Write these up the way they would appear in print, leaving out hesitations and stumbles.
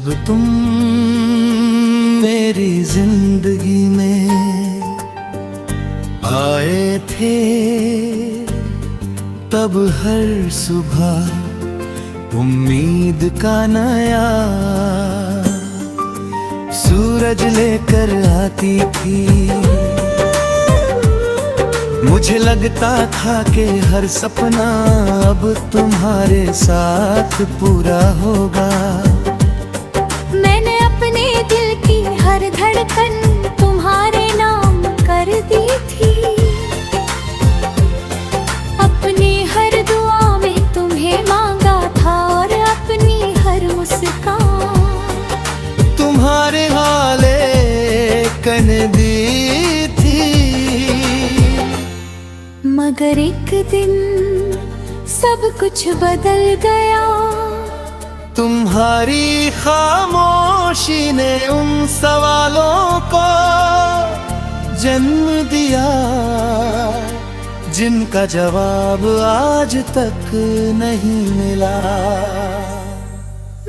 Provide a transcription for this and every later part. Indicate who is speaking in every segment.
Speaker 1: जब तुम मेरी जिंदगी में आए थे, तब हर सुबह उम्मीद का नया सूरज लेकर आती थी। मुझे लगता था कि हर सपना अब तुम्हारे साथ पूरा होगा।
Speaker 2: मैंने अपने दिल की हर धड़कन तुम्हारे नाम कर दी थी। अपनी हर दुआ में तुम्हें मांगा था और अपनी हर मुस्कान
Speaker 1: तुम्हारे हाले कन दी थी।
Speaker 2: मगर एक दिन सब कुछ बदल गया।
Speaker 1: तुम्हारी खामोशी ने उन सवालों को जन्म दिया, जिनका जवाब आज तक नहीं मिला।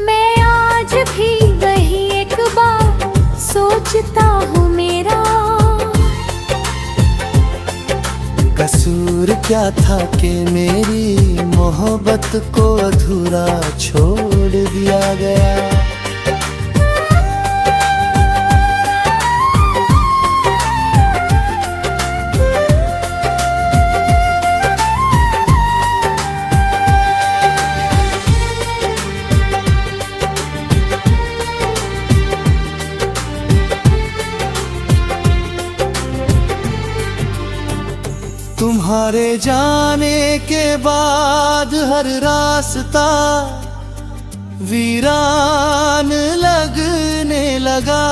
Speaker 2: मैं आज भी वही एक बार सोचता हूँ, मेरा
Speaker 1: कसूर क्या था कि मेरी मोहब्बत को अधूरा छोड़ दिया गया। तुम्हारे जाने के बाद हर रास्ता वीरान लगने लगा।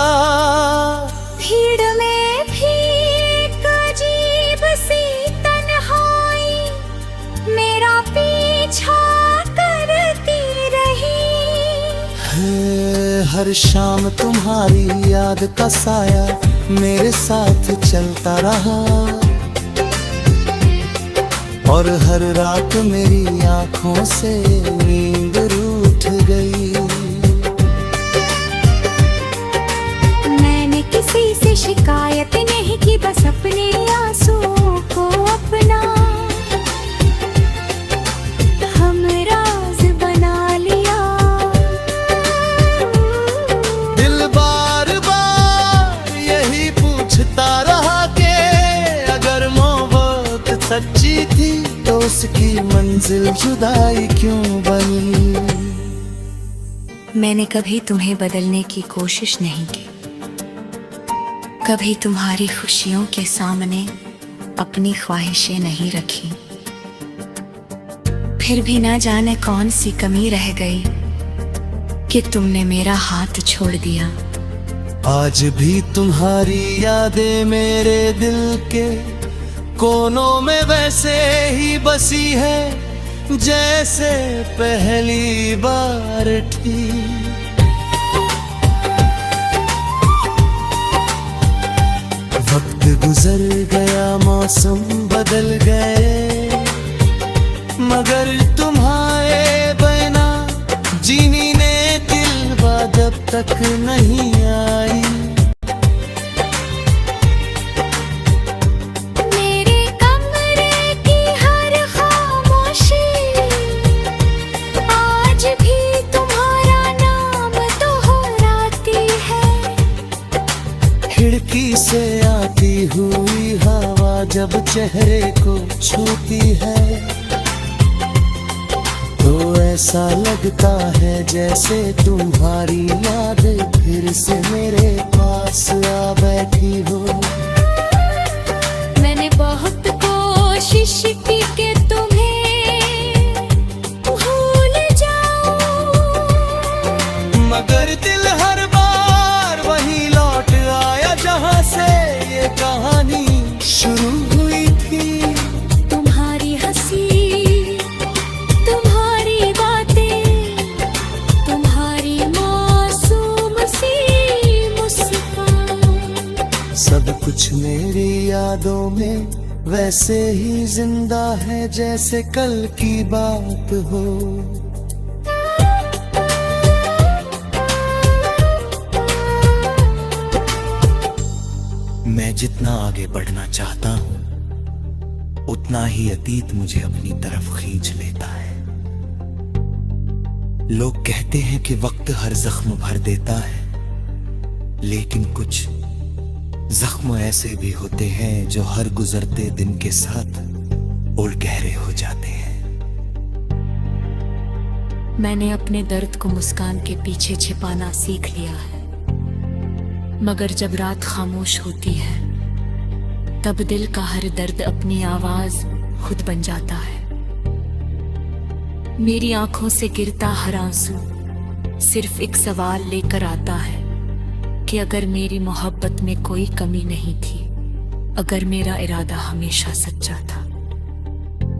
Speaker 2: भीड़ में भी एक अजीब सी तन्हाई मेरा पीछा करती रही।
Speaker 1: हर शाम तुम्हारी याद का साया मेरे साथ चलता रहा, और हर रात मेरी आंखों से नींद रूठ गई।
Speaker 2: मैंने किसी से शिकायत नहीं की, बस अपने आंसुओं को अपना हमराज बना लिया।
Speaker 1: दिल बार बार यही पूछता रहा कि अगर मोहब्बत सच्ची थी तो उसकी मंजिल जुदाई क्यों बनी।
Speaker 2: मैंने कभी तुम्हें बदलने की कोशिश नहीं की, कभी तुम्हारी खुशियों के सामने अपनी ख्वाहिशें नहीं रखी। फिर भी ना जाने कौन सी कमी रह गई कि तुमने मेरा हाथ छोड़ दिया।
Speaker 1: आज भी तुम्हारी यादें मेरे दिल के कोनों में वैसे ही बसी है जैसे पहली बार थी। वक्त गुजर गया, मौसम बदल गए, मगर तुम्हारे बिना जीनी ने दिल जब तक नहीं आई। खिड़की से आती हुई हवा जब चेहरे को छूती है, तो ऐसा लगता है जैसे तुम्हारी याद फिर से मेरे पास आ बैठी हो।
Speaker 2: मैंने बहुत कोशिश की कि तुम्हें भूल जाऊं,
Speaker 1: मगर दिल हर बार वही लौट आया जहां से ये कहानी शुरू हुई थी।
Speaker 2: तुम्हारी हंसी, तुम्हारी बातें, तुम्हारी मासूम सी मुस्कान,
Speaker 1: सब कुछ मेरी यादों में वैसे ही जिंदा है जैसे कल की बात हो। मैं जितना आगे बढ़ना चाहता हूं उतना ही अतीत मुझे अपनी तरफ खींच लेता है। लोग कहते हैं कि वक्त हर जख्म भर देता है, लेकिन कुछ जख्म ऐसे भी होते हैं जो हर गुजरते दिन के साथ और गहरे हो जाते हैं।
Speaker 2: मैंने अपने दर्द को मुस्कान के पीछे छिपाना सीख लिया है, मगर जब रात खामोश होती है तब दिल का हर दर्द अपनी आवाज खुद बन जाता है। मेरी आंखों से गिरता हर आंसू सिर्फ एक सवाल लेकर आता है कि अगर मेरी मोहब्बत में कोई कमी नहीं थी, अगर मेरा इरादा हमेशा सच्चा था,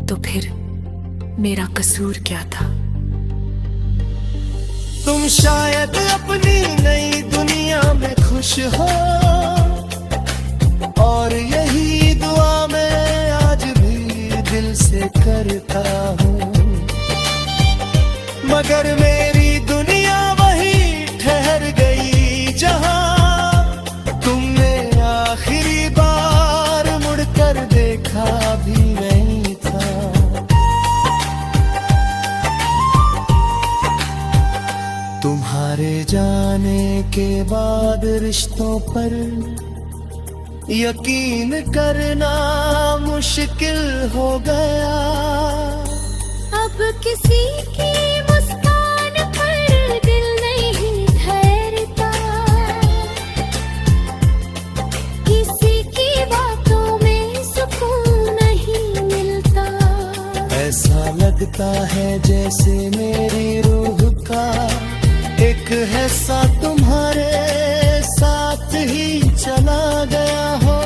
Speaker 2: तो फिर मेरा कसूर क्या था?
Speaker 1: तुम शायद अपनी नई दुनिया में खुश हो, और यही दुआ मैं आज भी दिल से करता हूँ। मगर मेरी दुनिया वही ठहर गई जहां तुमने आखिरी बार मुड़कर देखा भी नहीं था। तुम्हारे जाने के बाद रिश्तों पर यकीन करना मुश्किल हो गया।
Speaker 3: अब किसी की मुस्कान पर दिल नहीं ठहरता, किसी की बातों में सुकून नहीं मिलता।
Speaker 1: ऐसा लगता है जैसे मेरी रूह का एक हिस्सा तुम्हारे साथ ही चला गया हो,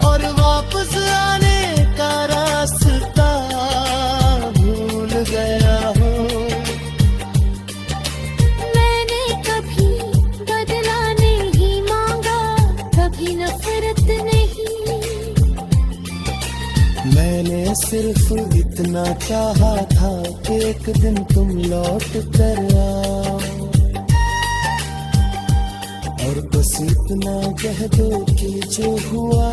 Speaker 1: और वापस आने का रास्ता भूल गया हो।
Speaker 3: मैंने कभी बदला नहीं मांगा, कभी नफरत नहीं।
Speaker 1: मैंने सिर्फ इतना चाहा था कि एक दिन तुम लौट कर आओ, और बस इतना कह दो कि जो हुआ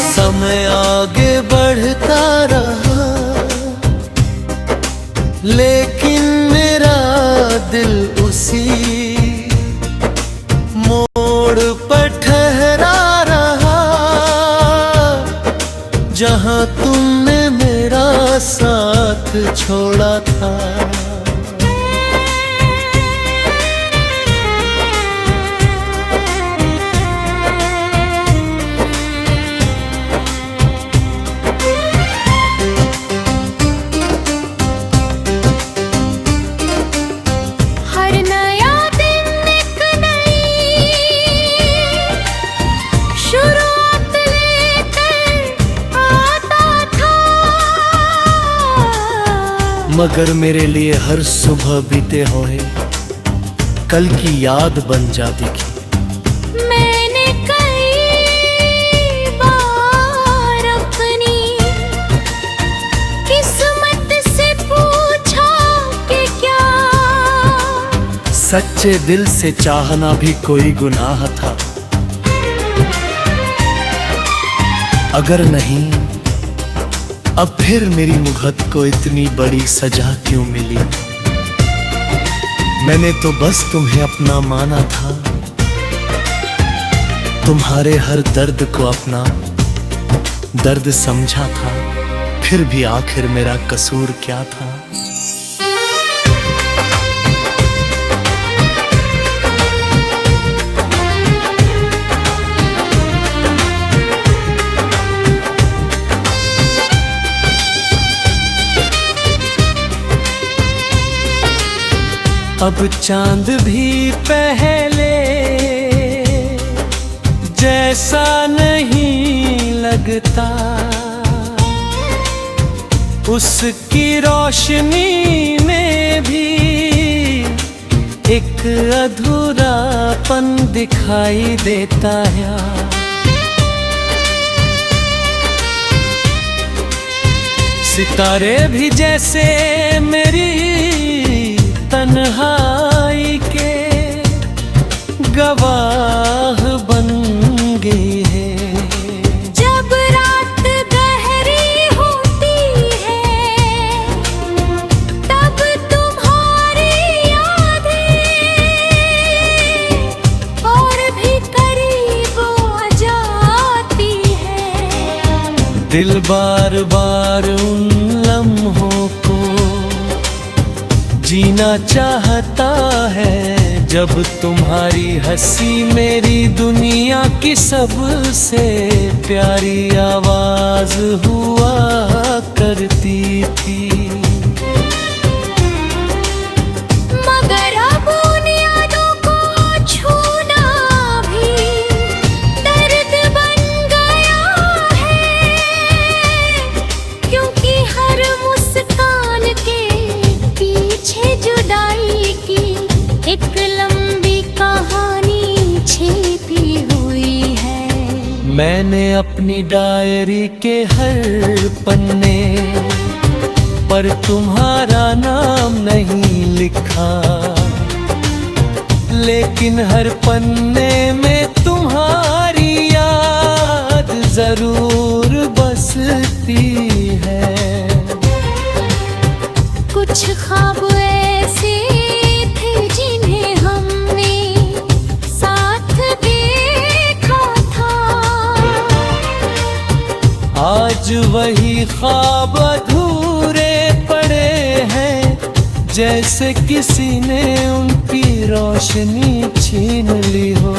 Speaker 1: समय आगे बढ़ता रहा, लेकिन मेरा दिल उसी मोड़ पर ठहरा रहा जहां तुमने मेरा साथ छोड़ा था।
Speaker 3: हर नया दिन एक नई शुरुआत लेकर आता था,
Speaker 1: मगर मेरे लिए हर सुबह बीते हुए कल की याद बन जाती थी।
Speaker 3: मैंने कई बार अपनी किस्मत से पूछा कि क्या
Speaker 1: सच्चे दिल से चाहना भी कोई गुनाह था। अगर नहीं, अब फिर मेरी मुहब्बत को इतनी बड़ी सजा क्यों मिली? मैंने तो बस तुम्हें अपना माना था, तुम्हारे हर दर्द को अपना दर्द समझा था। फिर भी आखिर मेरा कसूर क्या था? अब चांद भी पहले जैसा नहीं लगता, उसकी रोशनी में भी एक अधूरापन दिखाई देता है। सितारे भी जैसे मेरी तन्हाई के गवाह बन गए हैं।
Speaker 3: जब रात गहरी होती है तब तुम्हारी यादें और भी करीब आ जाती है।
Speaker 1: दिल बार बार उन लम्हों को जीना चाहता है जब तुम्हारी हंसी मेरी दुनिया की सबसे प्यारी आवाज हुआ करती थी।
Speaker 3: मगर अब उन यादों को छूना भी दर्द बन गया है, क्योंकि हर मुस्कान के पीछे जुदाई की एक लंबी कहानी छिपी हुई है।
Speaker 1: मैंने अपनी डायरी के हर पन्ने पर तुम्हारा नाम नहीं लिखा, लेकिन हर पन्ने में तुम्हारी याद जरूर बसती है।
Speaker 3: कुछ ख्वाब ऐसे थे जिन्हें हमने साथ देखा था,
Speaker 1: आज वही ख्वाब अधूरे पड़े हैं, जैसे किसी ने उनकी रोशनी छीन ली हो।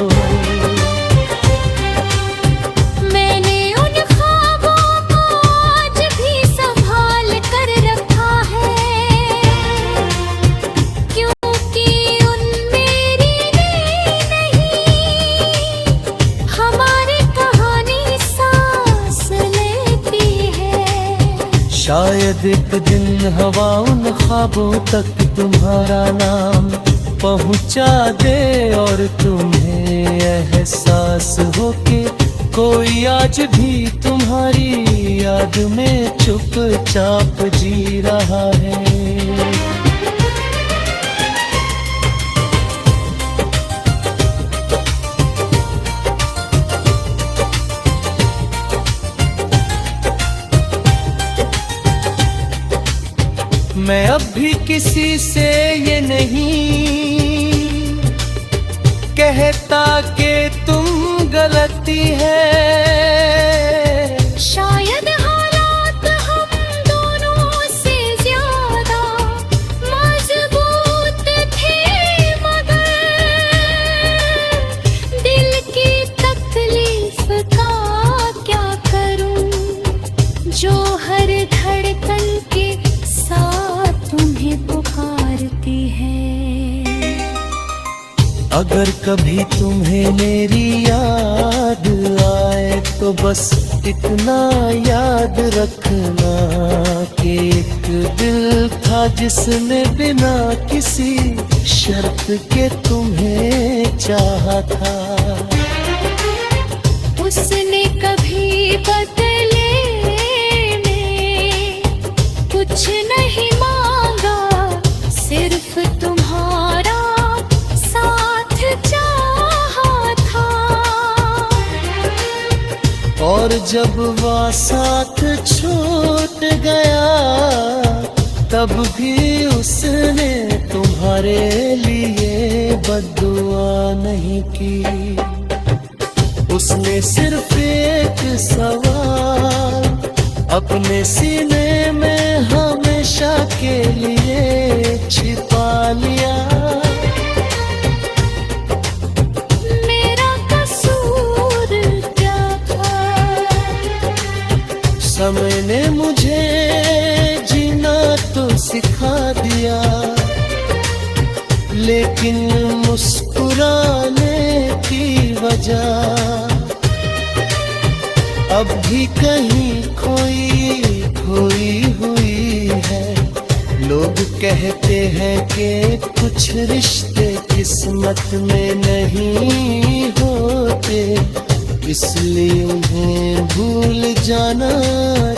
Speaker 3: मैंने उन ख्वाबों को आज भी संभाल कर रखा है, क्योंकि उनमें मेरी नहीं हमारी कहानी सांस लेती है।
Speaker 1: शायद एक दिन हवा उन ख्वाबों तक तुम्हारा नाम पहुंचा दे और तुम्हें एहसास हो कि कोई आज भी तुम्हारी याद में चुपचाप जी रहा है। मैं अब भी किसी से ये नहीं कहता कि तुम गलती है।
Speaker 3: शायद हालात हम दोनों से ज्यादा मजबूत थे, मगर दिल की तकलीफ का क्या करूं, जो हर धड़कन के साथ तुम्हें पुकारती है।
Speaker 1: अगर कभी तुम्हें मेरी याद आए तो बस इतना याद रखना कि एक दिल था जिसने बिना किसी शर्त के तुम्हें चाहा था।
Speaker 3: उसने कभी बदले में कुछ नहीं मांगा, सिर्फ तुम्हारा साथ चाहा था।
Speaker 1: और जब वह साथ छूट गया तब भी उसने तुम्हारे लिए बद्दुआ नहीं की। उसने सिर्फ एक सवाल अपने सीने में हमेशा के लिए छिपा लिया।
Speaker 3: मेरा कसूर क्या था?
Speaker 1: समय ने मुझे जीना तो सिखा दिया, लेकिन मुस्कुराने की वजह अब भी कहीं खोई खोई हुई है। लोग कहते हैं कि कुछ रिश्ते किस्मत में नहीं होते, इसलिए उन्हें भूल जाना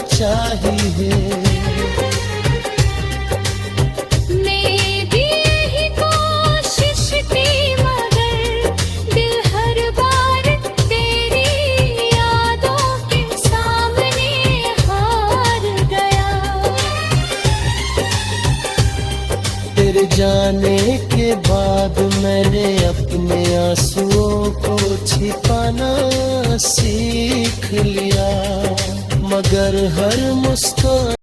Speaker 1: चाहिए।
Speaker 4: जाने के बाद मैंने अपने आंसुओं को छिपाना सीख लिया, मगर हर मुस्कान